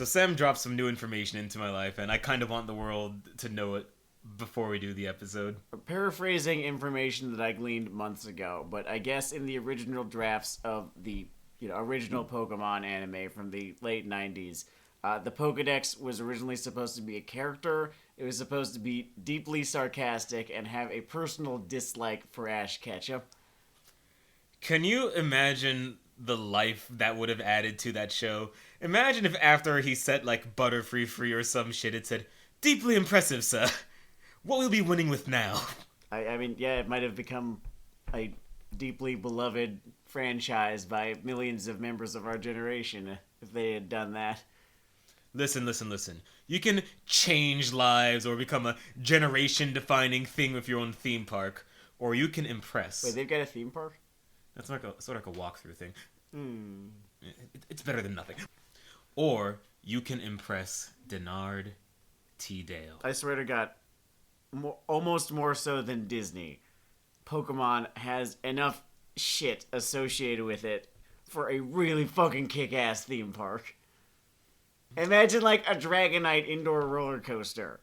So Sam dropped some new information into my life, and I kind of want the world to know it before we do the episode. Paraphrasing information that I gleaned months ago, but I guess in the original drafts of the original Pokemon anime from the late 90s, the Pokedex was originally supposed to be a character. It was supposed to be deeply sarcastic and have a personal dislike for Ash Ketchum. Can you imagine the life that would have added to that show? Imagine if after he said, like, Butterfree Free or some shit, it said, "Deeply impressive, sir. What will be winning with now?" I mean, yeah, it might have become a deeply beloved franchise by millions of members of our generation if they had done that. Listen. You can change lives or become a generation-defining thing with your own theme park, or you can impress. Wait, they've got a theme park? That's sort of like a walkthrough thing. It's better than nothing. Or you can impress Dennard T. Dale. I swear to God, almost more so than Disney, Pokemon has enough shit associated with it for a really fucking kick-ass theme park. Imagine, like, a Dragonite indoor roller coaster.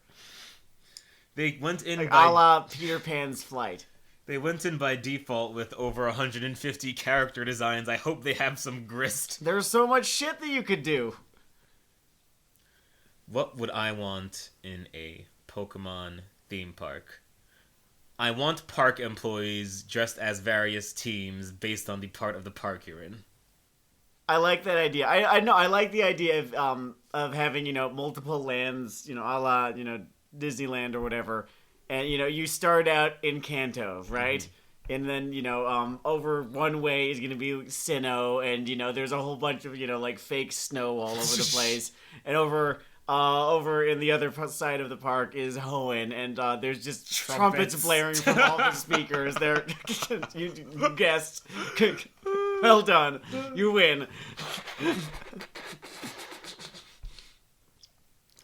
They went in like, a la Peter Pan's Flight. They went in by default with over 150 character designs. I hope they have some grist. There's so much shit that you could do. What would I want in a Pokemon theme park? I want park employees dressed as various teams based on the part of the park you're in. I like that idea. I know. I like the idea of having, multiple lands, a la, Disneyland or whatever. And, you start out in Kanto, right? Mm-hmm. And then, over one way is going to be Sinnoh. And, there's a whole bunch of, like, fake snow all over the place. And over in the other side of the park is Hoenn. And there's just trumpets blaring from all the speakers. There, you guessed. Well done. You win.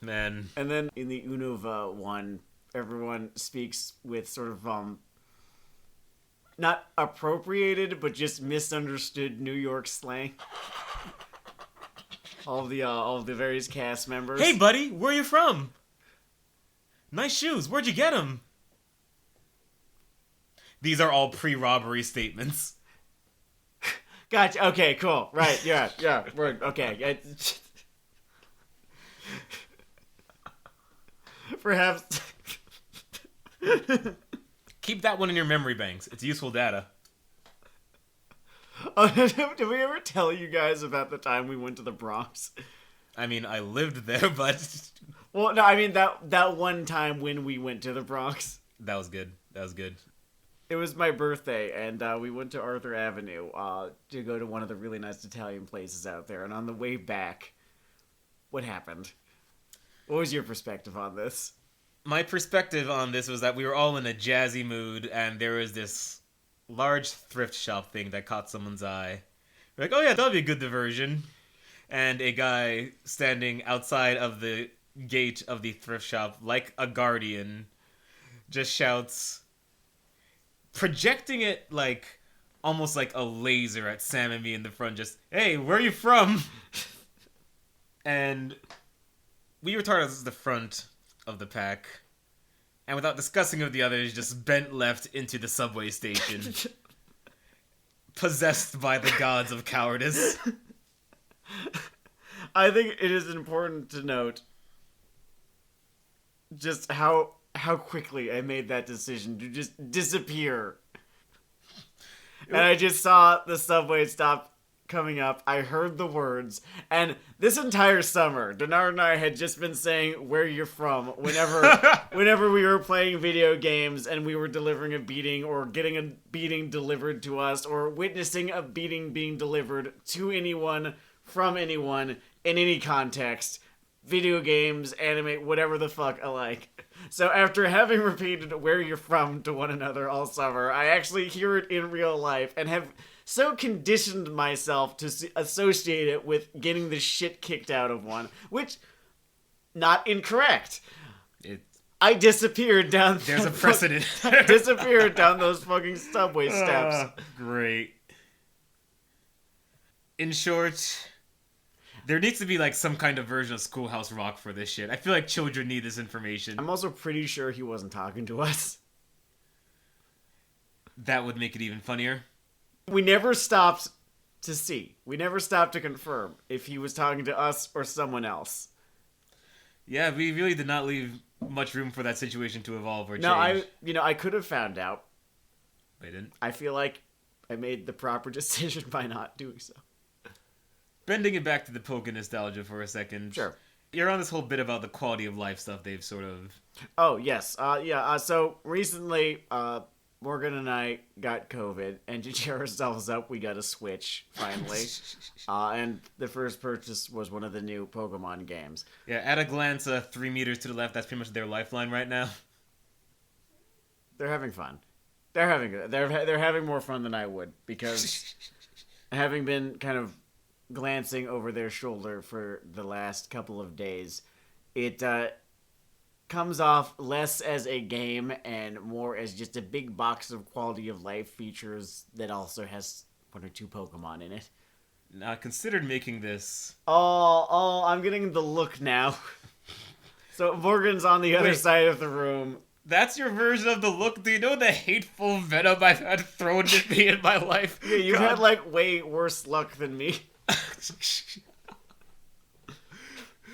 Man. And then in the Unova one, everyone speaks with sort of, not appropriated, but just misunderstood New York slang. All of the various cast members. Hey, buddy, where you from? Nice shoes. Where'd you get them? These are all pre-robbery statements. Gotcha. Okay, cool. Right. Yeah. Word. Okay. Perhaps. Keep that one in your memory banks. It's useful data. Did we ever tell you guys about the time we went to the Bronx? I mean, I lived there, but... Well, no, I mean, that one time when we went to the Bronx. That was good. It was my birthday, and we went to Arthur Avenue to go to one of the really nice Italian places out there. And on the way back, what happened? What was your perspective on this? My perspective on this was that we were all in a jazzy mood, and there was this large thrift shop thing that caught someone's eye. We're like, oh yeah, that'll be a good diversion. And a guy standing outside of the gate of the thrift shop, like a guardian, just shouts... projecting it like almost like a laser at Sam and me in the front, just, "Hey, where are you from?" And we were targeted as the front of the pack, and without discussing with the others, just bent left into the subway station, possessed by the gods of cowardice. I think it is important to note just how quickly I made that decision to just disappear. And I just saw the subway stop coming up. I heard the words. And this entire summer, Dennard and I had just been saying where you're from whenever we were playing video games and we were delivering a beating or getting a beating delivered to us or witnessing a beating being delivered to anyone, from anyone, in any context. Video games, anime, whatever the fuck alike. So after having repeated where you're from to one another all summer, I actually hear it in real life and have so conditioned myself to associate it with getting the shit kicked out of one, which, not incorrect. I disappeared down... There's a precedent. Disappeared down those fucking subway steps. Great. In short... There needs to be like some kind of version of Schoolhouse Rock for this shit. I feel like children need this information. I'm also pretty sure he wasn't talking to us. That would make it even funnier. We never stopped to see. We never stopped to confirm if he was talking to us or someone else. Yeah, we really did not leave much room for that situation to evolve or change. No, I could have found out. They didn't. I feel like I made the proper decision by not doing so. Bending it back to the Poké nostalgia for a second. Sure. You're on this whole bit about the quality of life stuff they've sort of... Oh, yes. So recently, Morgan and I got COVID, and to cheer ourselves up, we got a Switch, finally. And the first purchase was one of the new Pokemon games. Yeah, at a glance, 3 meters to the left, that's pretty much their lifeline right now. They're having fun. They're having more fun than I would, because having been kind of glancing over their shoulder for the last couple of days, it comes off less as a game and more as just a big box of quality of life features that also has 1 or 2 Pokemon in it. Now, I considered making this... Oh, I'm getting the look now. So Morgan's on the other side of the room. That's your version of the look? Do you know the hateful venom I've had thrown at me in my life? Yeah, you've had, like, way worse luck than me.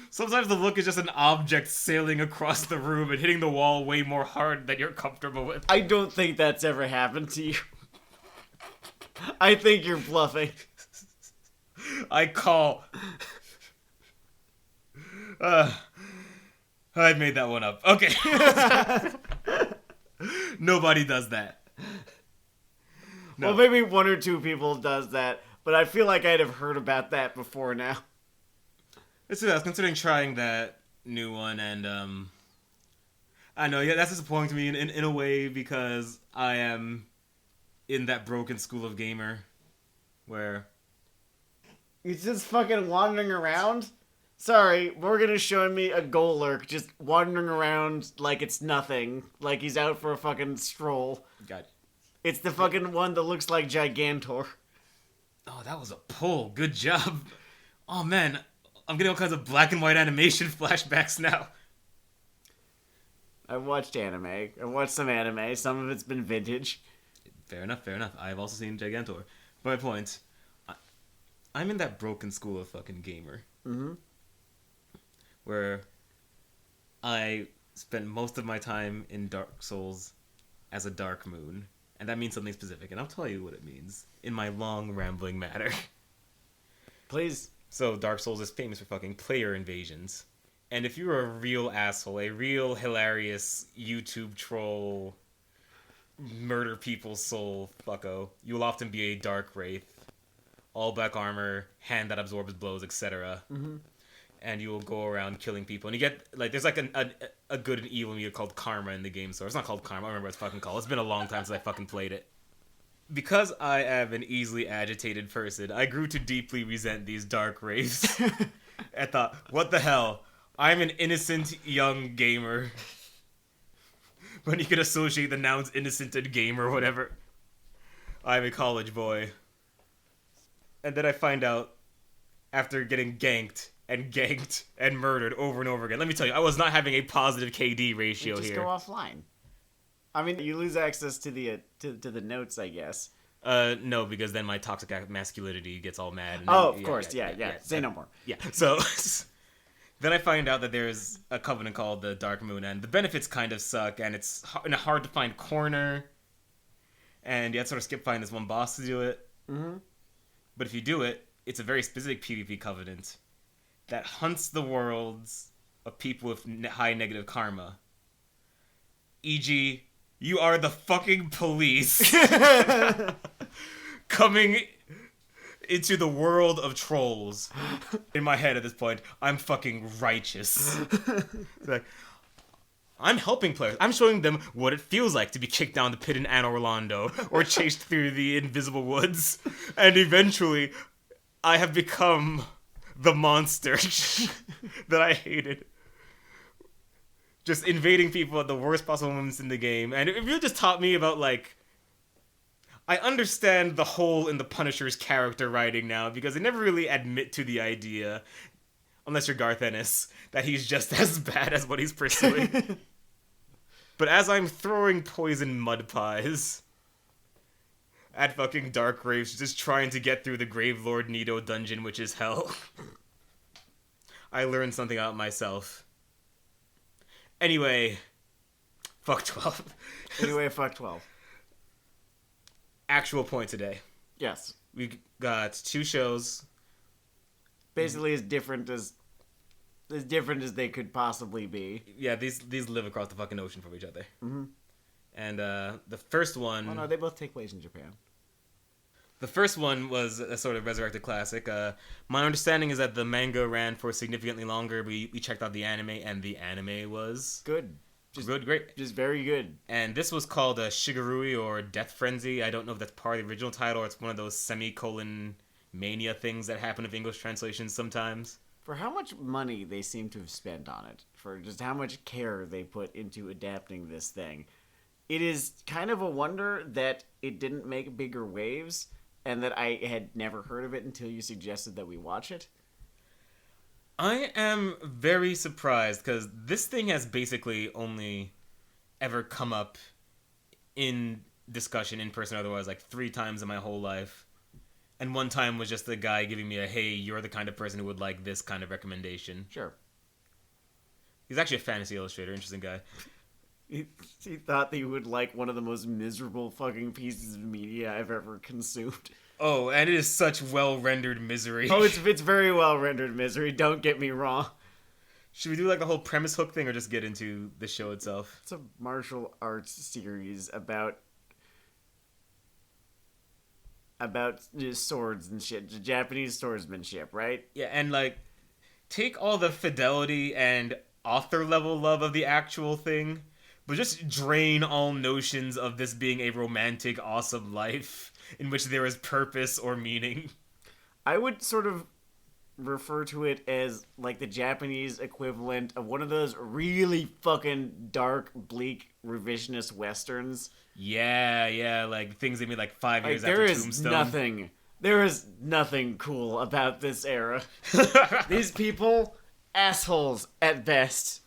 Sometimes the look is just an object sailing across the room and hitting the wall way more hard than you're comfortable with. I don't think that's ever happened to you. I think you're bluffing. I call. I made that one up. Okay. Nobody does that. No. Well, maybe 1 or 2 people does that, but I feel like I'd have heard about that before now. I was considering trying that new one, and I know, yeah, that's disappointing to me in a way, because I am in that broken school of gamer where He's just fucking wandering around? Sorry, Morgan is showing me a Golurk just wandering around like it's nothing. Like he's out for a fucking stroll. got It's the fucking one that looks like Gigantor. Oh, that was a pull. Good job. Oh man, I'm getting all kinds of black and white animation flashbacks now. I've watched anime. I've watched some anime. Some of it's been vintage. Fair enough. I've also seen Gigantor. But my point, I'm in that broken school of fucking gamer. Mm-hmm. Where I spent most of my time in Dark Souls as a Dark Moon. And that means something specific, and I'll tell you what it means in my long, rambling manner. Please. So, Dark Souls is famous for fucking player invasions. And if you're a real asshole, a real hilarious YouTube troll, murder people's soul fucko, you'll often be a Dark Wraith. All black armor, hand that absorbs blows, etc. Mm-hmm. And you will go around killing people. And you get, like, there's like a good and evil meter called Karma in the game. So it's not called Karma, I don't remember what it's fucking called. It's been a long time since I fucking played it. Because I am an easily agitated person, I grew to deeply resent these Dark Wraiths. I thought, what the hell? I'm an innocent young gamer. When you can associate the nouns innocent and game or whatever. I'm a college boy. And then I find out, after getting ganked and murdered over and over again. Let me tell you, I was not having a positive KD ratio just here. Go offline. I mean, you lose access to the to the notes, I guess. No, because then my toxic masculinity gets all mad. And then, of course, yeah. Say no more. Yeah, so then I find out that there's a covenant called the Dark Moon, and the benefits kind of suck, and it's in a hard to find corner, and you have to sort of skip find this one boss to do it. Mm-hmm. But if you do it, it's a very specific PvP covenant that hunts the worlds of people with high negative karma. E.g., you are the fucking police coming into the world of trolls. In my head at this point, I'm fucking righteous. Like, I'm helping players. I'm showing them what it feels like to be kicked down the pit in Anne Orlando or chased through the invisible woods. And eventually, I have become the monster that I hated. Just invading people at the worst possible moments in the game. And it really just taught me about, like, I understand the hole in the Punisher's character writing now, because they never really admit to the idea, unless you're Garth Ennis, that he's just as bad as what he's pursuing. But as I'm throwing poison mud pies at fucking Dark Graves, just trying to get through the Gravelord Nido dungeon, which is hell, I learned something about myself. Anyway, fuck 12. Anyway, fuck 12. Actual point today. Yes. We got 2 shows. Basically as different as they could possibly be. Yeah, these live across the fucking ocean from each other. Mm-hmm. And the first one... Oh no, they both take place in Japan. The first one was a sort of resurrected classic. My understanding is that the manga ran for significantly longer. We checked out the anime, and the anime was... Good. Great. Just very good. And this was called Shigurui, or Death Frenzy. I don't know if that's part of the original title, or it's one of those semicolon mania things that happen with English translations sometimes. For how much money they seem to have spent on it, for just how much care they put into adapting this thing, it is kind of a wonder that it didn't make bigger waves, and that I had never heard of it until you suggested that we watch it. I am very surprised, because this thing has basically only ever come up in discussion, in person or otherwise, like 3 times in my whole life. And one time was just the guy giving me a, hey, you're the kind of person who would like this kind of recommendation. Sure. He's actually a fantasy illustrator, interesting guy. He thought that you would like one of the most miserable fucking pieces of media I've ever consumed. Oh, and it is such well-rendered misery. Oh, it's very well-rendered misery, don't get me wrong. Should we do like the whole premise hook thing, or just get into the show itself? It's a martial arts series about just swords and shit, Japanese swordsmanship, right? Yeah, and like, take all the fidelity and author-level love of the actual thing, but just drain all notions of this being a romantic, awesome life in which there is purpose or meaning. I would sort of refer to it as like the Japanese equivalent of one of those really fucking dark, bleak, revisionist westerns. Yeah, like things they made like 5 years Like, after Tombstone. There is nothing cool about this era. These people, assholes at best,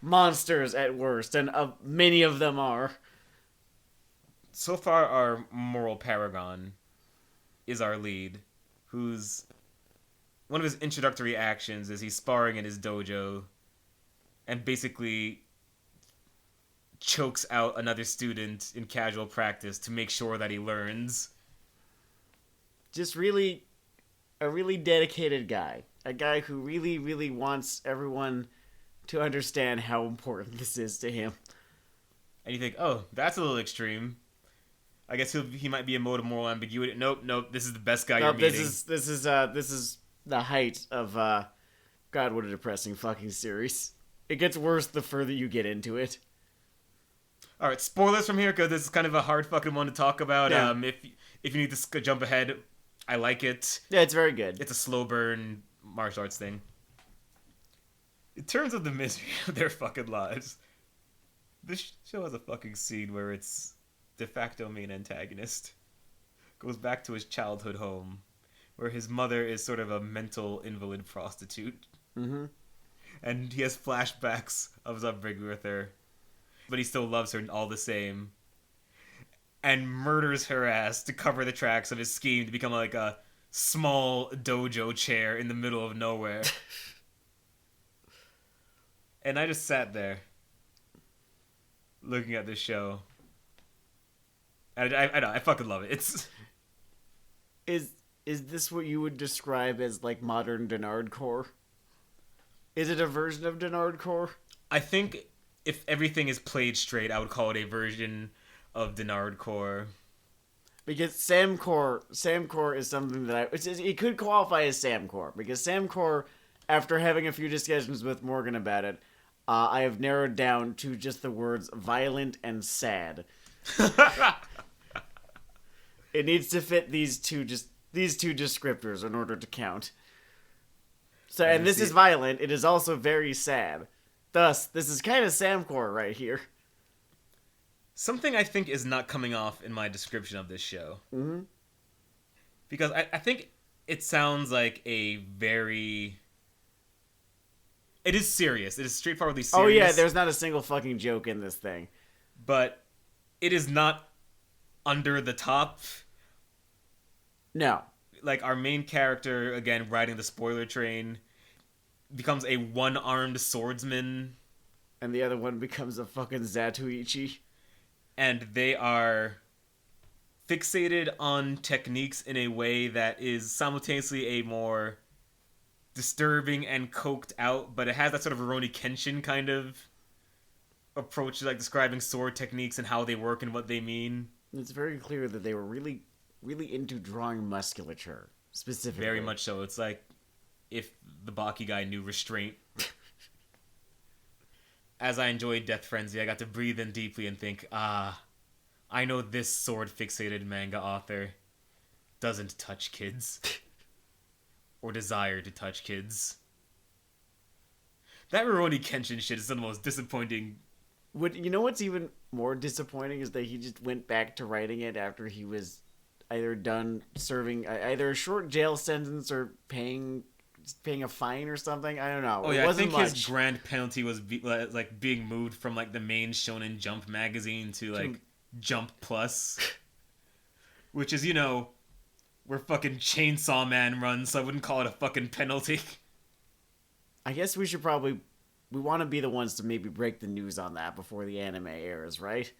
monsters at worst, and many of them are. So far, our moral paragon is our lead, who's... One of his introductory actions is he's sparring in his dojo and basically chokes out another student in casual practice to make sure that he learns. Just really... a really dedicated guy. A guy who really, really wants everyone to understand how important this is to him. And you think, oh, that's a little extreme. I guess he might be a mode of moral ambiguity. Nope, this is the best guy you're meeting. This is the height of, God, what a depressing fucking series. It gets worse the further you get into it. Alright, spoilers from here, because this is kind of a hard fucking one to talk about. Yeah. If you need to jump ahead, I like it. Yeah, it's very good. It's a slow burn martial arts thing. In terms of the misery of their fucking lives, this show has a fucking scene where its de facto main antagonist goes back to his childhood home, where his mother is sort of a mental invalid prostitute. Mm-hmm. And he has flashbacks of his upbringing with her, but he still loves her all the same, and murders her ass to cover the tracks of his scheme to become like a small dojo chair in the middle of nowhere. And I just sat there looking at this show. And I fucking love it. It's... Is this what you would describe as like modern Dennard core? Is it a version of Dennard core? I think if everything is played straight, I would call it a version of Dennard core. Because Sam core is something that it could qualify as Sam core, because Sam core, after having a few discussions with Morgan about it, I have narrowed down to just the words violent and sad. It needs to fit these two descriptors in order to count. So, and this is violent. It is also very sad. Thus, this is kind of Samcore right here. Something I think is not coming off in my description of this show. Mm-hmm. Because I think it sounds like a very... It is serious. It is straightforwardly serious. Oh yeah, there's not a single fucking joke in this thing. But it is not under the top. No. Like, our main character, again, riding the spoiler train, becomes a one-armed swordsman. And the other one becomes a fucking Zatoichi. And they are fixated on techniques in a way that is simultaneously a more disturbing and coked out, but it has that sort of Rurouni Kenshin kind of approach to like describing sword techniques and how they work and what they mean. It's very clear that they were really, really into drawing musculature, specifically. Very much so. It's like if the Baki guy knew restraint. As I enjoyed Death Frenzy, I got to breathe in deeply and think, I know this sword-fixated manga author doesn't touch kids. Or desire to touch kids. That Rurouni Kenshin shit is some of the most disappointing... You know what's even more disappointing is that he just went back to writing it after he was either done serving either a short jail sentence or paying a fine or something. I don't know. Oh yeah, it wasn't I think much. his grand penalty was being moved from like the main Shonen Jump magazine to like Jump Plus, which is, you know, where fucking Chainsaw Man runs, so I wouldn't call it a fucking penalty. I guess we want to be the ones to maybe break the news on that before the anime airs, right?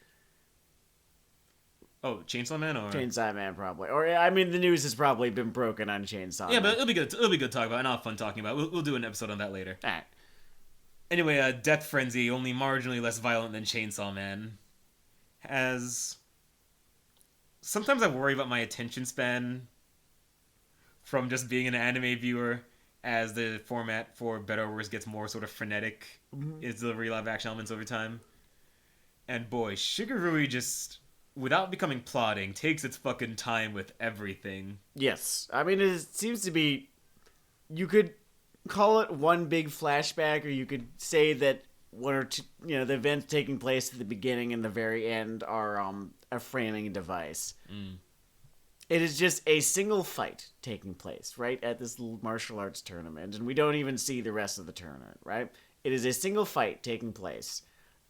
Oh, Chainsaw Man or Chainsaw Man probably, or I mean the news has probably been broken on Chainsaw. Yeah, Man. but it'll be good. It'll be good to talk about, and I'll have fun talking about. We'll do an episode on that later. All right. Anyway, Death Frenzy, only marginally less violent than Chainsaw Man, has... Sometimes I worry about my attention span from just being an anime viewer as the format for Better or Worse gets more sort of frenetic in its delivery live action elements over time. And boy, Shigurui just, without becoming plodding, takes its fucking time with everything. Yes. I mean, it seems to be... You could call it one big flashback, or you could say that one or two, the events taking place at the beginning and the very end are a framing device. It is just a single fight taking place, right, at this little martial arts tournament, and we don't even see the rest of the tournament, right? It is a single fight taking place,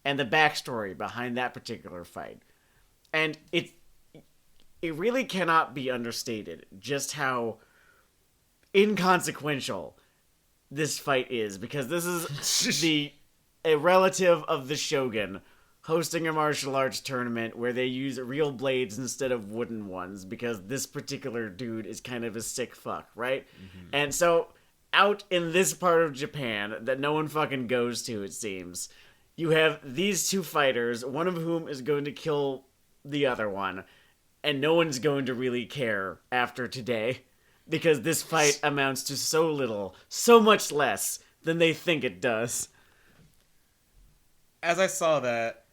and the backstory behind that particular fight. And it really cannot be understated just how inconsequential this fight is, because this is a relative of the Shogun hosting a martial arts tournament where they use real blades instead of wooden ones, because this particular dude is kind of a sick fuck, right? Mm-hmm. And so, out in this part of Japan that no one fucking goes to, it seems, you have these two fighters, one of whom is going to kill the other one, and no one's going to really care after today, because this fight amounts to so little, so much less than they think it does. As I saw that,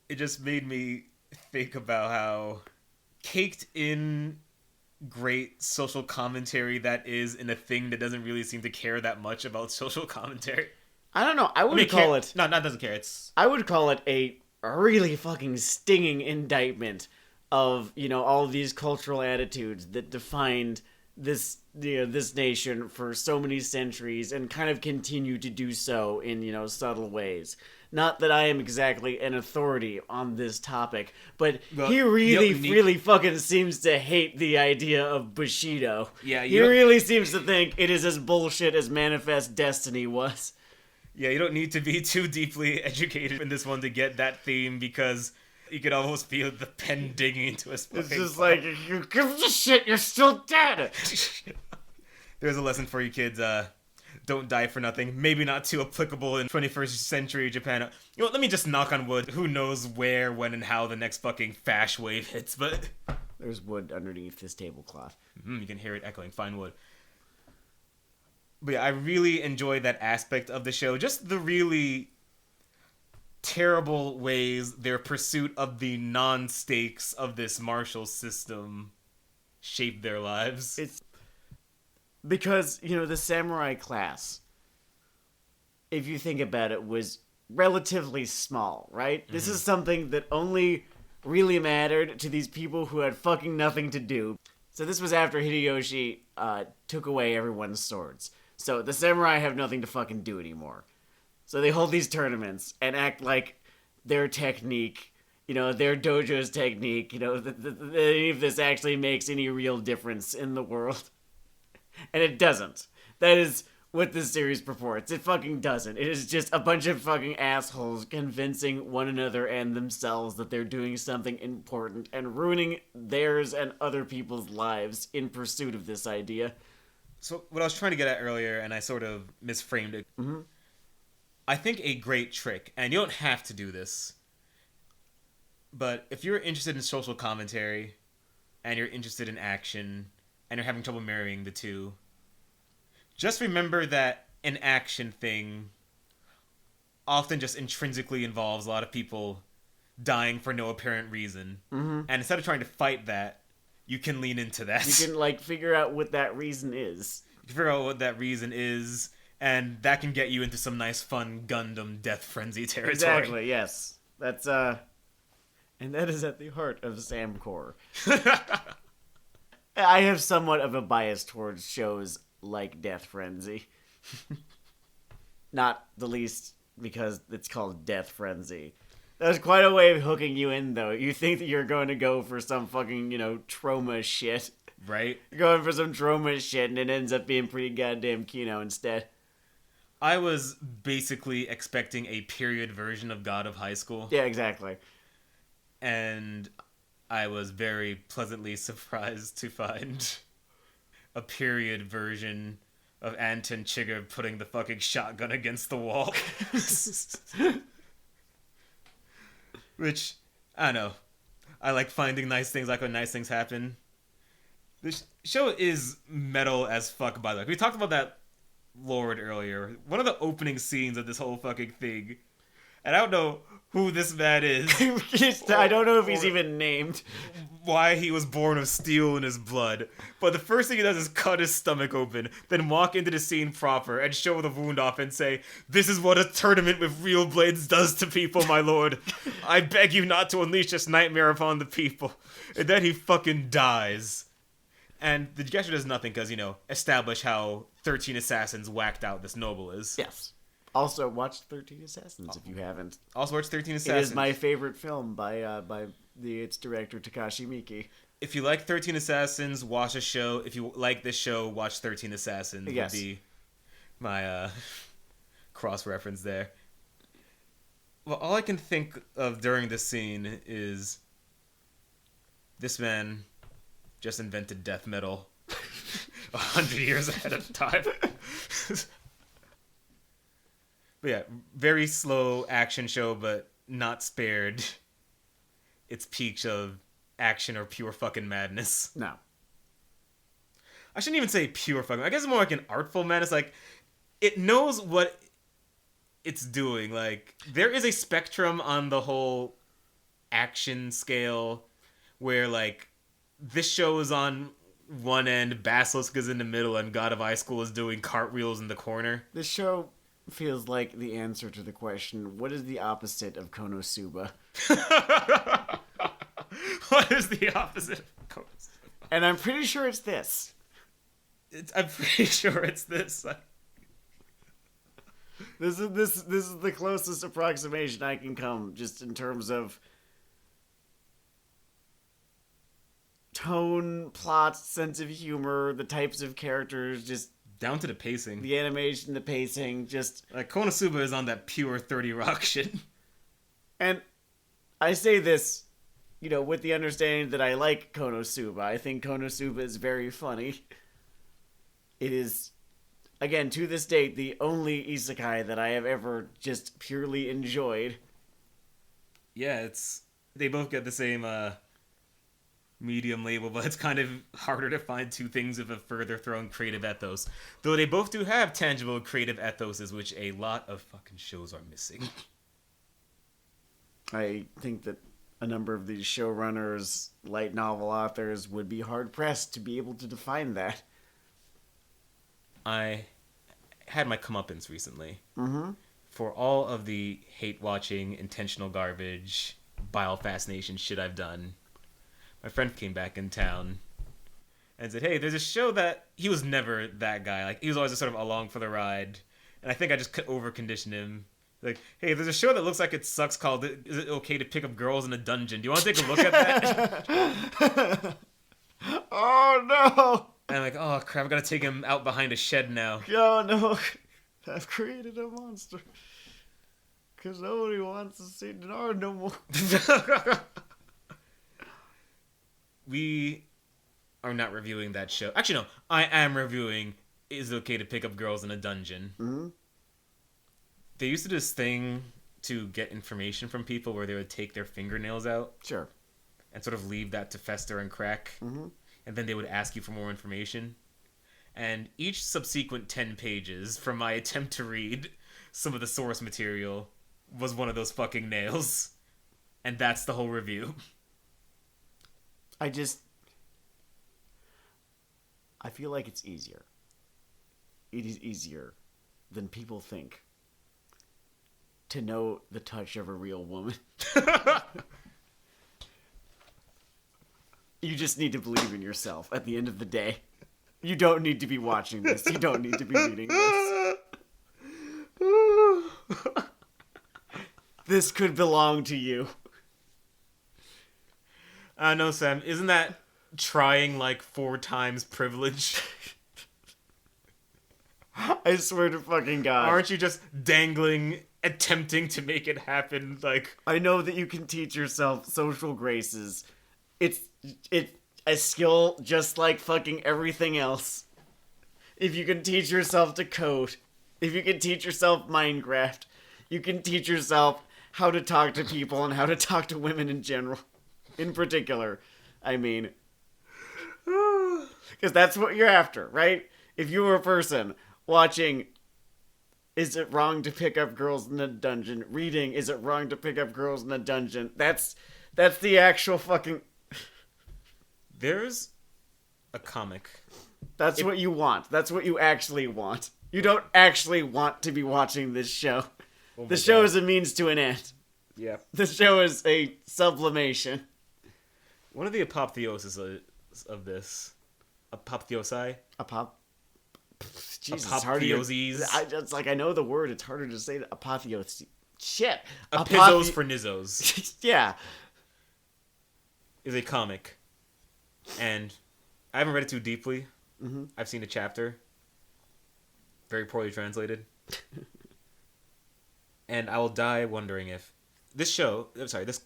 it just made me think about how caked in great social commentary that is in a thing that doesn't really seem to care that much about social commentary. I don't know. I would call it... No, that doesn't care. I would call it a really fucking stinging indictment of, all of these cultural attitudes that defined this nation for so many centuries and kind of continue to do so in, subtle ways. Not that I am exactly an authority on this topic, but he really fucking seems to hate the idea of Bushido. Yeah, he really seems to think it is as bullshit as Manifest Destiny was. Yeah, you don't need to be too deeply educated in this one to get that theme, because you could almost feel the pen digging into a spine. It's just like, if you give a shit, you're still dead! There's a lesson for you kids, don't die for nothing. Maybe not too applicable in 21st century Japan. Let me just knock on wood. Who knows where, when, and how the next fucking fash wave hits, but... There's wood underneath this tablecloth. You can hear it echoing. Fine wood. But yeah, I really enjoyed that aspect of the show. Just the really terrible ways their pursuit of the non-stakes of this martial system shaped their lives. It's because, the samurai class, if you think about it, was relatively small, right? Mm-hmm. This is something that only really mattered to these people who had fucking nothing to do. So this was after Hideyoshi took away everyone's swords. So the samurai have nothing to fucking do anymore. So they hold these tournaments and act like their technique, their dojo's technique, any of this actually makes any real difference in the world. And it doesn't. That is what this series purports. It fucking doesn't. It is just a bunch of fucking assholes convincing one another and themselves that they're doing something important and ruining theirs and other people's lives in pursuit of this idea. So what I was trying to get at earlier, and I sort of misframed it, I think a great trick, and you don't have to do this, but if you're interested in social commentary, and you're interested in action, and you're having trouble marrying the two, just remember that an action thing often just intrinsically involves a lot of people dying for no apparent reason. And instead of trying to fight that, you can lean into that. You can, figure out what that reason is. You can figure out what that reason is, and that can get you into some nice, fun Gundam Death Frenzy territory. Exactly, yes. That's, and that is at the heart of Samcore. I have somewhat of a bias towards shows like Death Frenzy. Not the least because it's called Death Frenzy. That was quite a way of hooking you in, though. You think that you're going to go for some fucking, trauma shit. Right? You're going for some trauma shit, and it ends up being pretty goddamn Kino instead. I was basically expecting a period version of God of High School. Yeah, exactly. And I was very pleasantly surprised to find a period version of Anton Chigurh putting the fucking shotgun against the wall. Which, I don't know. I like finding nice things, like when nice things happen. This show is metal as fuck, by the way. We talked about that Lord earlier. One of the opening scenes of this whole fucking thing. And I don't know who this man is. I don't know if he's even named. Why he was born of steel in his blood. But the first thing he does is cut his stomach open, then walk into the scene proper and show the wound off and say, "This is what a tournament with real blades does to people, my lord. I beg you not to unleash this nightmare upon the people." And then he fucking dies. And the gesture does nothing because, establish how 13 Assassins whacked out this noble is. Yes. Also, watch 13 Assassins if you haven't. Also watch 13 Assassins. It is my favorite film by its director, Takashi Miike. If you like 13 Assassins, watch a show. If you like this show, watch 13 Assassins. Yes. Would be my cross-reference there. Well, all I can think of during this scene is this man just invented death metal 100 years ahead of time. But yeah, very slow action show, but not spared its peaks of action or pure fucking madness. No. I shouldn't even say pure fucking. I guess it's more like an artful madness. Like, it knows what it's doing. Like, there is a spectrum on the whole action scale where, like, this show is on one end, Basilisk is in the middle, and God of High School is doing cartwheels in the corner. This show feels like the answer to the question, what is the opposite of Konosuba? What is the opposite of Konosuba? And I'm pretty sure it's this. I'm pretty sure it's this. This is the closest approximation I can come, just in terms of tone, plot, sense of humor, the types of characters, just down to the pacing. The animation, the pacing, just... Like, Konosuba is on that pure 30 Rock shit. And I say this, with the understanding that I like Konosuba. I think Konosuba is very funny. It is, again, to this date, the only isekai that I have ever just purely enjoyed. Yeah, they both get the same, medium label, but it's kind of harder to find two things with a further thrown creative ethos. Though they both do have tangible creative ethoses, which a lot of fucking shows are missing. I think that a number of these showrunners, light novel authors, would be hard-pressed to be able to define that. I had my comeuppance recently. Mm-hmm. For all of the hate-watching, intentional garbage, bile fascination shit I've done. My friend came back in town and said, hey, there's a show that... He was never that guy. Like, he was always just sort of along for the ride. And I think I just over-conditioned him. Like, hey, there's a show that looks like it sucks called Is It Okay to Pick Up Girls in a Dungeon? Do you want to take a look at that? Oh, no! And I'm like, oh, crap, I gotta take him out behind a shed now. Oh, no. I've created a monster. Because nobody wants to see Dennard no more. We are not reviewing that show. Actually, no. I am reviewing Is It Okay to Pick Up Girls in a Dungeon. Mm-hmm. They used to do this thing to get information from people where they would take their fingernails out. Sure. And sort of leave that to fester and crack. Mm-hmm. And then they would ask you for more information. And each subsequent 10 pages from my attempt to read some of the source material was one of those fucking nails. And that's the whole review. I feel like it's easier. It is easier than people think to know the touch of a real woman. You just need to believe in yourself at the end of the day. You don't need to be watching this. You don't need to be reading this. This could belong to you. No, Sam. Isn't that trying like 4 times privilege? I swear to fucking God. Aren't you just dangling, attempting to make it happen? Like, I know that you can teach yourself social graces. It's a skill just like fucking everything else. If you can teach yourself to code, if you can teach yourself Minecraft, you can teach yourself how to talk to people and how to talk to women in general. In particular, I mean. Because that's what you're after, right? If you were a person watching Is It Wrong to Pick Up Girls in a Dungeon, reading Is It Wrong to Pick Up Girls in a Dungeon, that's the actual fucking... there's a comic. That's what you want. That's what you actually want. You don't actually want to be watching this show. Oh The show is a means to an end. Yeah. The show is a sublimation. One of the apotheoses of this. Apotheosi? Jesus, it's harder to... Apotheoses. It's like, I know the word. It's harder to say apotheosis. Shit. Apizzos for nizzos. Yeah. Is a comic. And I haven't read it too deeply. Mm-hmm. I've seen a chapter. Very poorly translated. And I will die wondering if this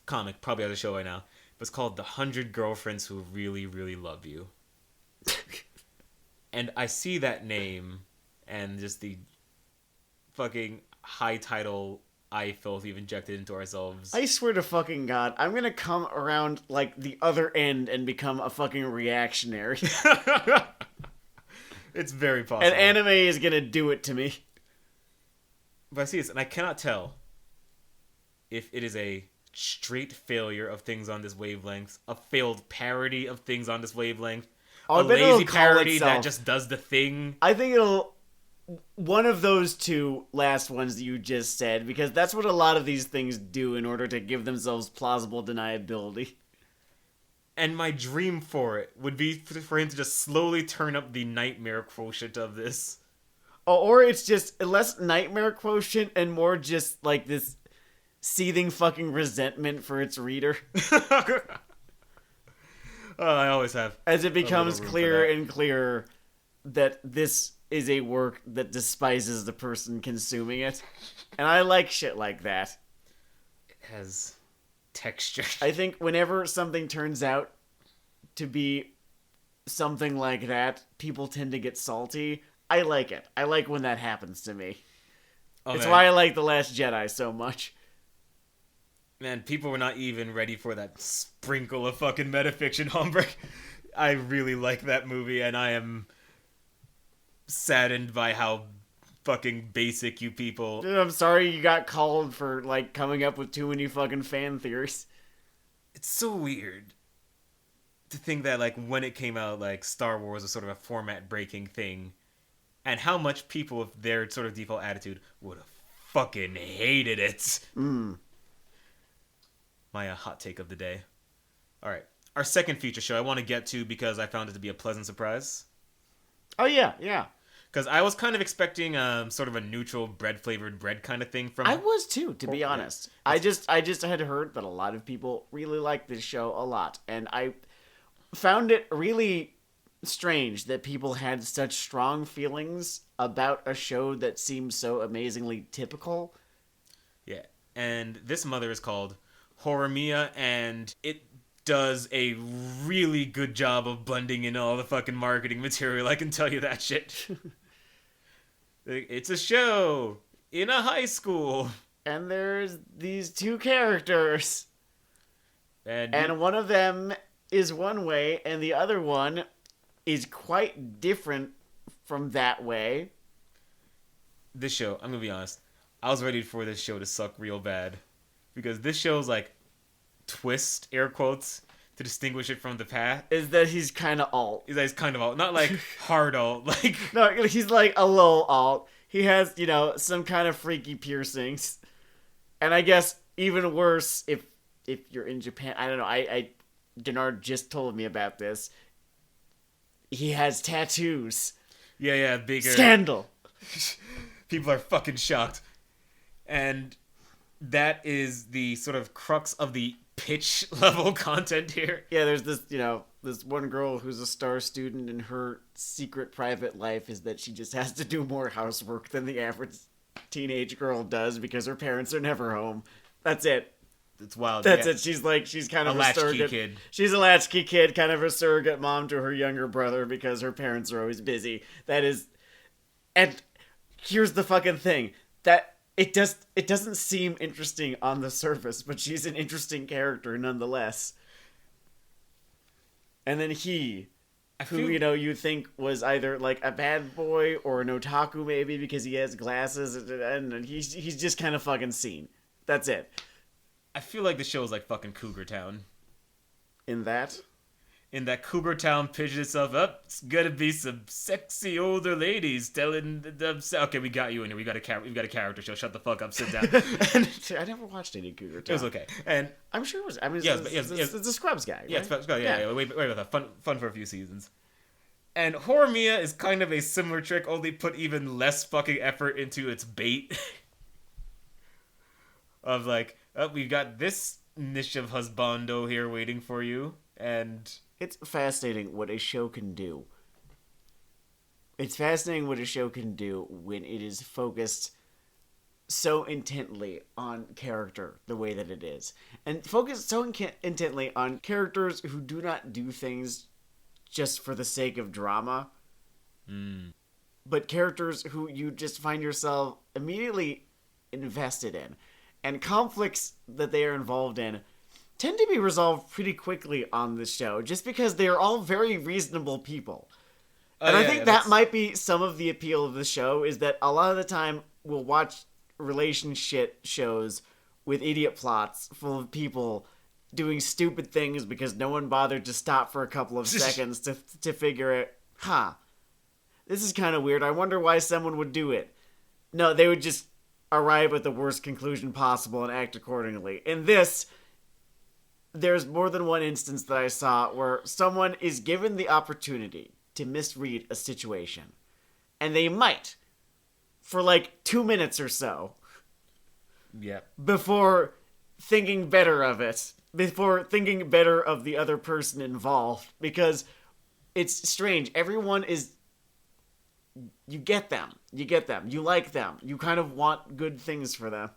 comic probably has a show right now. It's called The 100 Girlfriends Who Really, Really Love You. And I see that name and just the fucking high title eye filth we've injected into ourselves. I swear to fucking God, I'm gonna come around like the other end and become a fucking reactionary. It's very possible. And anime is gonna do it to me. But I see this, and I cannot tell if it is a straight failure of things on this wavelength, a failed parody of things on this wavelength, a lazy parody that just does the thing. I think it'll... one of those two last ones that you just said, because that's what a lot of these things do in order to give themselves plausible deniability. And my dream for it would be for him to just slowly turn up the nightmare quotient of this. Or it's just less nightmare quotient and more just like this seething fucking resentment for its reader. I always have. As it becomes clearer and clearer that this is a work that despises the person consuming it. And I like shit like that. It has texture. I think whenever something turns out to be something like that, people tend to get salty. I like it. I like when that happens to me. Oh, it's man. why I like The Last Jedi so much. Man, people were not even ready for that sprinkle of fucking metafiction, Hombre. I really like that movie, and I am saddened by how fucking basic you people... Dude, I'm sorry you got called for, like, coming up with too many fucking fan theories. It's so weird to think that, like, when it came out, like, Star Wars was sort of a format-breaking thing, and how much people with their sort of default attitude would have fucking hated it. my hot take of the day. All right. Our second feature show I want to get to because I found it to be a pleasant surprise. Oh, yeah. Because I was kind of expecting sort of a neutral bread-flavored bread kind of thing from... I was too, to be honest. I just had heard that a lot of people really like this show a lot. And I found it really strange that people had such strong feelings about a show that seems so amazingly typical. Yeah. And this mother is called Horimiya, and it does a really good job of blending in all the fucking marketing material, I can tell you that shit. It's a show in a high school. And there's these two characters. And one of them is one way, and the other one is quite different from that way. This show, I'm gonna be honest, I was ready for this show to suck real bad. Because this show's like twist, air quotes, to distinguish it from the past. Is that he's kind of alt. Is that he's kind of alt. Not like hard alt. Like No, he's like a little alt. He has, some kind of freaky piercings. And I guess even worse if you're in Japan. I don't know. Dennard just told me about this. He has tattoos. Yeah, bigger. Scandal. People are fucking shocked. And that is the sort of crux of the pitch level content here. Yeah, there's this, this one girl who's a star student, and her secret private life is that she just has to do more housework than the average teenage girl does because her parents are never home. That's it. It's wild. That's it. She's kind of a latchkey surrogate kid. She's a latchkey kid, kind of a surrogate mom to her younger brother because her parents are always busy. And here's the fucking thing. That it doesn't seem interesting on the surface, but she's an interesting character nonetheless. And then who you think was either like a bad boy or an otaku maybe because he has glasses, and he's just kind of fucking seen. That's it. I feel like the show is like fucking Cougar Town. In that Cougar Town pitches itself up. It's gonna be some sexy older ladies telling them, okay, we got you in here. We got a character show. Shut the fuck up. Sit down. I never watched any Cougar Town. It was okay, and I'm sure it was. I mean, yes, it's a Scrubs guy. Right? Yeah, it's Scrubs. Yeah. Wait about that. Fun for a few seasons. And Horimiya is kind of a similar trick, only put even less fucking effort into its bait. Of like, oh, we've got this niche of husbando here waiting for you, and it's fascinating what a show can do. It's fascinating what a show can do when it is focused so intently on character the way that it is. And focused so intently on characters who do not do things just for the sake of drama. But characters who you just find yourself immediately invested in. And conflicts that they are involved in tend to be resolved pretty quickly on this show, just because they are all very reasonable people. And I think that might be some of the appeal of the show, is that a lot of the time we'll watch relationship shows with idiot plots full of people doing stupid things because no one bothered to stop for a couple of seconds to figure it, this is kind of weird. I wonder why someone would do it. No, they would just arrive at the worst conclusion possible and act accordingly. In this, there's more than one instance that I saw where someone is given the opportunity to misread a situation. And they might. For like 2 minutes or so. Yep. Before thinking better of it. Before thinking better of the other person involved. Because it's strange. Everyone is... You get them. You like them. You kind of want good things for them.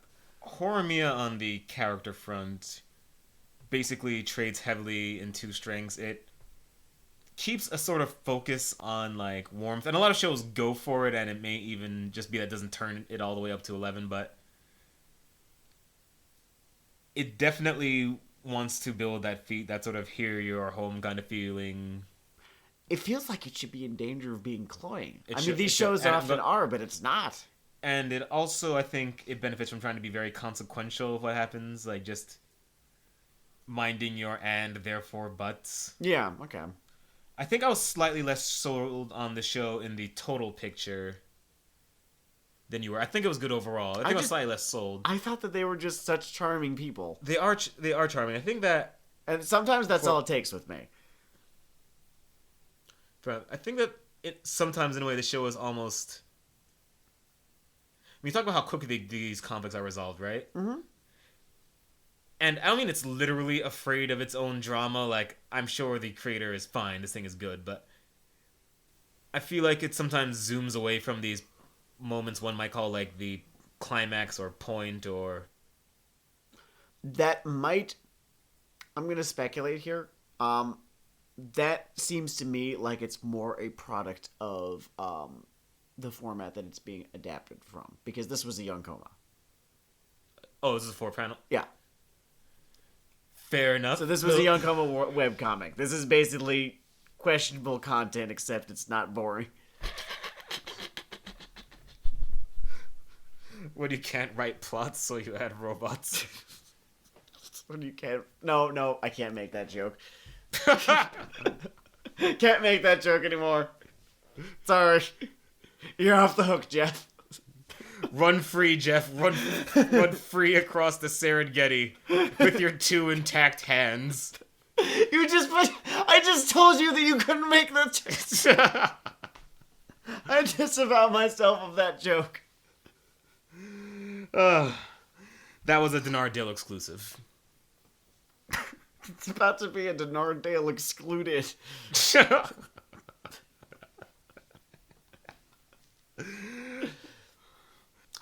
Horimiya on the character front basically trades heavily in two strengths. It keeps a sort of focus on like warmth, and a lot of shows go for it, and it may even just be that it doesn't turn it all the way up to 11, but it definitely wants to build that sort of here you're home kind of feeling. It feels like it should be in danger of being cloying. These shows shows often are, but it's not. And it also, I think, it benefits from trying to be very consequential of what happens, like just minding your and, therefore, buts. Yeah, okay. I think I was slightly less sold on the show in the total picture than you were. I think it was good overall. I think I was slightly less sold. I thought that they were just such charming people. They are charming. I think that, And sometimes that's all it takes with me. but I think that it sometimes in a way the show is almost. When you talk about how quickly these conflicts are resolved, right? Mm-hmm. And I don't mean it's literally afraid of its own drama. Like, I'm sure the creator is fine. This thing is good, but I feel like it sometimes zooms away from these moments one might call like the climax or point or. That might. I'm gonna speculate here. That seems to me like it's more a product of the format that it's being adapted from, because this was a young coma. Oh, this is a 4-panel? Yeah. Fair enough. So this was a young coma webcomic. This is basically questionable content, except it's not boring. When you can't write plots, so you add robots. When you can't. No, I can't make that joke. Can't make that joke anymore. Sorry. You're off the hook, Jeff. Run free, Jeff. Run free across the Serengeti with your 2 intact hands. I just told you that you couldn't make that joke. I disavow myself of that joke. That was a Dennard Dale exclusive. It's about to be a Dennard Dale excluded.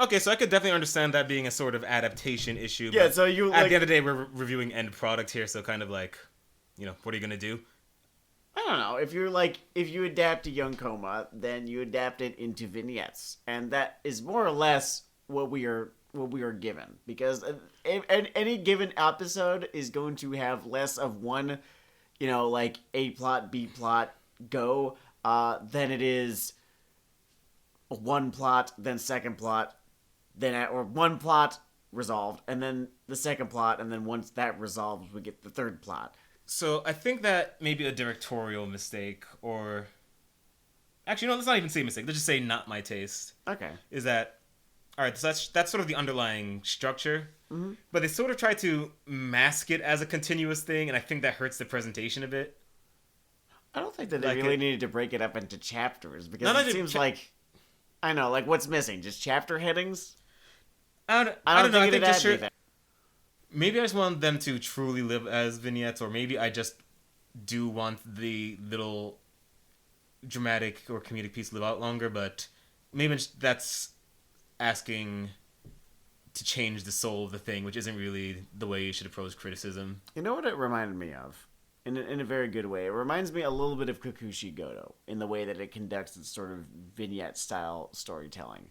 Okay, so I could definitely understand that being a sort of adaptation issue. Yeah, but so you at the end of the day, we're reviewing end product here, so kind of like, what are you gonna do? I don't know. If you adapt a young coma, then you adapt it into vignettes, and that is more or less what we are given, because any given episode is going to have less of one, like A plot, B plot go, than it is one plot, then second plot, or one plot resolved, and then the second plot, and then once that resolves, we get the third plot. So I think that maybe a directorial mistake, or actually, no, let's not even say mistake. Let's just say not my taste. Okay. Is that all right? So that's sort of the underlying structure, but they sort of try to mask it as a continuous thing, and I think that hurts the presentation a bit. I don't think that they Like really it- needed to break it up into chapters, because No, it no, seems like, I know, like what's missing? Just chapter headings? I don't know. I it think had just anything. maybe I just want them to truly live as vignettes, or maybe I just do want the little dramatic or comedic piece to live out longer. But maybe that's asking to change the soul of the thing, which isn't really the way you should approach criticism. You know what it reminded me of? In a very good way. It reminds me a little bit of Kikuchi Goto in the way that it conducts its sort of vignette-style storytelling.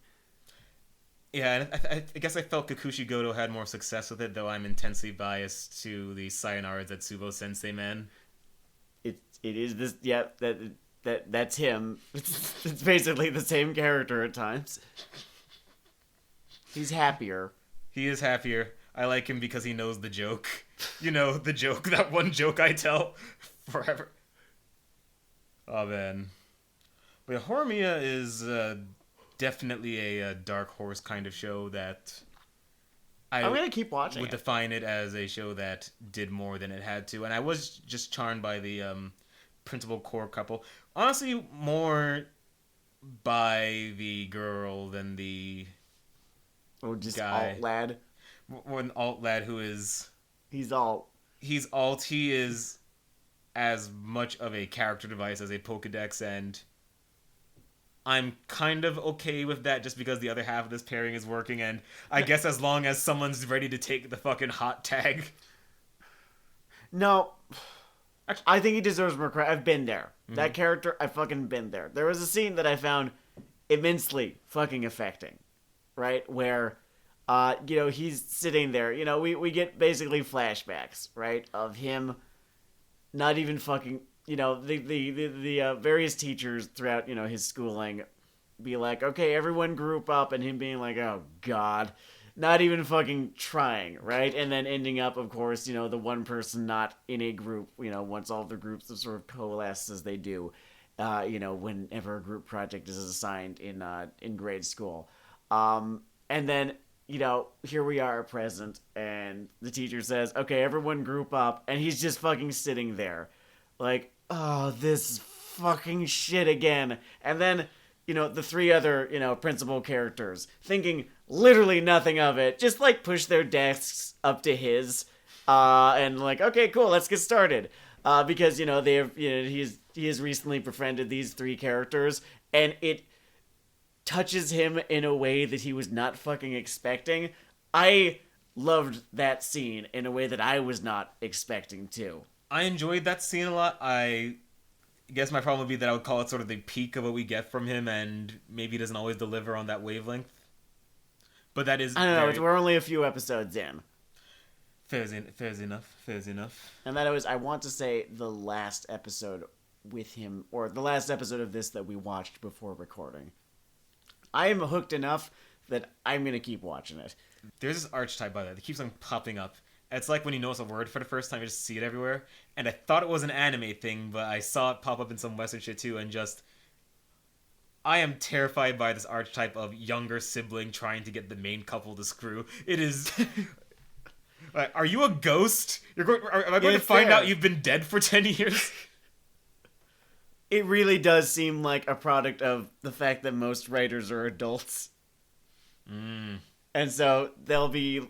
Yeah, and I guess I felt Kikuchi Goto had more success with it, though I'm intensely biased to the Sayonara Zetsubo Sensei man. It is this, yeah, that's him. It's basically the same character at times. He's happier. He is happier. I like him because he knows the joke. The joke, that one joke I tell forever. Oh, man. But Horimiya is definitely a dark horse kind of show that I'm going to keep watching would it. define it as a show that did more than it had to. And I was just charmed by the principal core couple. Honestly, more by the girl than the Oh, just guy. alt lad. One alt lad who is... He's alt. He's alt. He is as much of a character device as a Pokedex, and I'm kind of okay with that just because the other half of this pairing is working, and I guess as long as someone's ready to take the fucking hot tag. No. I think he deserves more credit. I've been there. That character, I've fucking been there. There was a scene that I found immensely fucking affecting, right? Where, he's sitting there. We get basically flashbacks, right? Of him not even fucking, the various teachers throughout, his schooling be like, okay, everyone group up, and him being like, oh, God. Not even fucking trying, right? And then ending up, of course, the one person not in a group, once all the groups have sort of coalesced as they do, whenever a group project is assigned in grade school. And then, here we are present, and the teacher says, okay, everyone group up, and he's just fucking sitting there. Like, oh, this fucking shit again. And then, the three other, principal characters, thinking literally nothing of it, just, like, push their desks up to his, and like, okay, cool, let's get started. Because, they have, he has recently befriended these three characters, and it touches him in a way that he was not fucking expecting. I loved that scene in a way that I was not expecting to. I enjoyed that scene a lot. I guess my problem would be that I would call it sort of the peak of what we get from him, and maybe he doesn't always deliver on that wavelength. But that is... I don't know, we're only a few episodes in. Fair's enough. And that was, I want to say, the last episode with him, or the last episode of this that we watched before recording. I am hooked enough that I'm going to keep watching it. There's this archetype by that keeps on popping up. It's like when you notice a word for the first time, you just see it everywhere. And I thought it was an anime thing, but I saw it pop up in some Western shit too, and just... I am terrified by this archetype of younger sibling trying to get the main couple to screw. It is... Like, are you a ghost? Am I going to find out you've been dead for 10 years? It really does seem like a product of the fact that most writers are adults. And so they'll be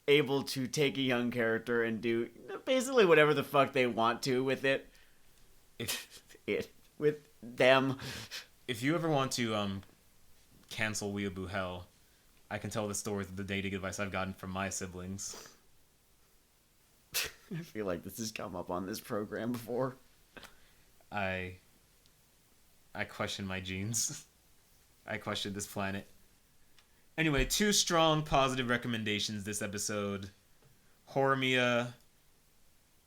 able to take a young character and do basically whatever the fuck they want to with it. With them. If you ever want to cancel Weeaboo Hell, I can tell the stories of the dating advice I've gotten from my siblings. I feel like this has come up on this program before. I question my genes. I question this planet. Anyway, 2 strong positive recommendations this episode. Horimiya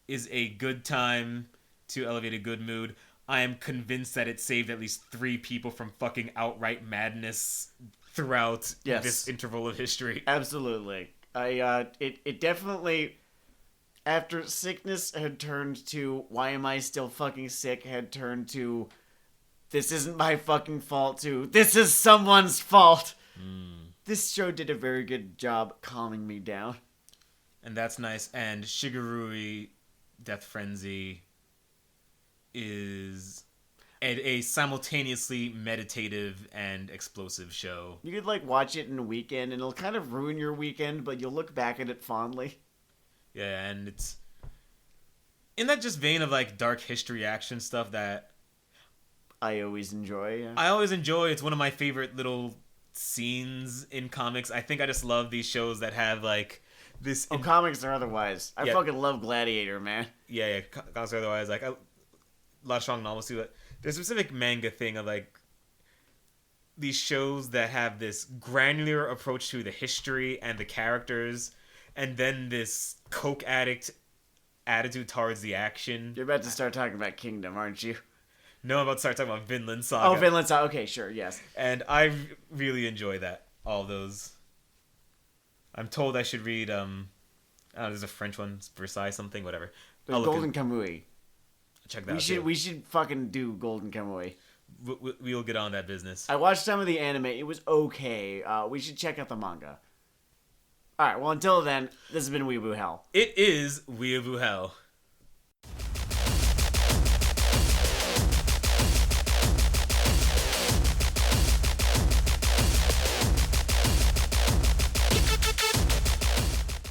is a good time to elevate a good mood. I am convinced that it saved at least 3 people from fucking outright madness throughout this interval of history. Absolutely. It definitely, after sickness had turned to why am I still fucking sick, had turned to this isn't my fucking fault, to this is someone's fault. This show did a very good job calming me down. And that's nice. And Shigurui Death Frenzy is a simultaneously meditative and explosive show. You could, like, watch it in a weekend, and it'll kind of ruin your weekend, but you'll look back at it fondly. Yeah, and it's in that just vein of, like, dark history action stuff that I always enjoy. Yeah. I always enjoy. It's one of my favorite little scenes in comics. I think I just love these shows that have, like, this... comics or otherwise. I fucking love Gladiator, man. Yeah, comics or otherwise. Like, a lot of strong novels, too. But there's a specific manga thing of, like, these shows that have this granular approach to the history and the characters, and then this coke addict attitude towards the action. You're about to start talking about Kingdom, aren't you? No, I'm about to start talking about Vinland Saga. Oh, Vinland Saga. Okay, sure, yes. And I really enjoy that. All those. I'm told I should read, there's a French one, Versailles something, whatever. There's Golden Kamui. Check that out. We should fucking do Golden Kamui. We'll get on that business. I watched some of the anime. It was okay. We should check out the manga. Alright, well, until then, this has been Weeaboo Hell. It is Weeaboo Hell.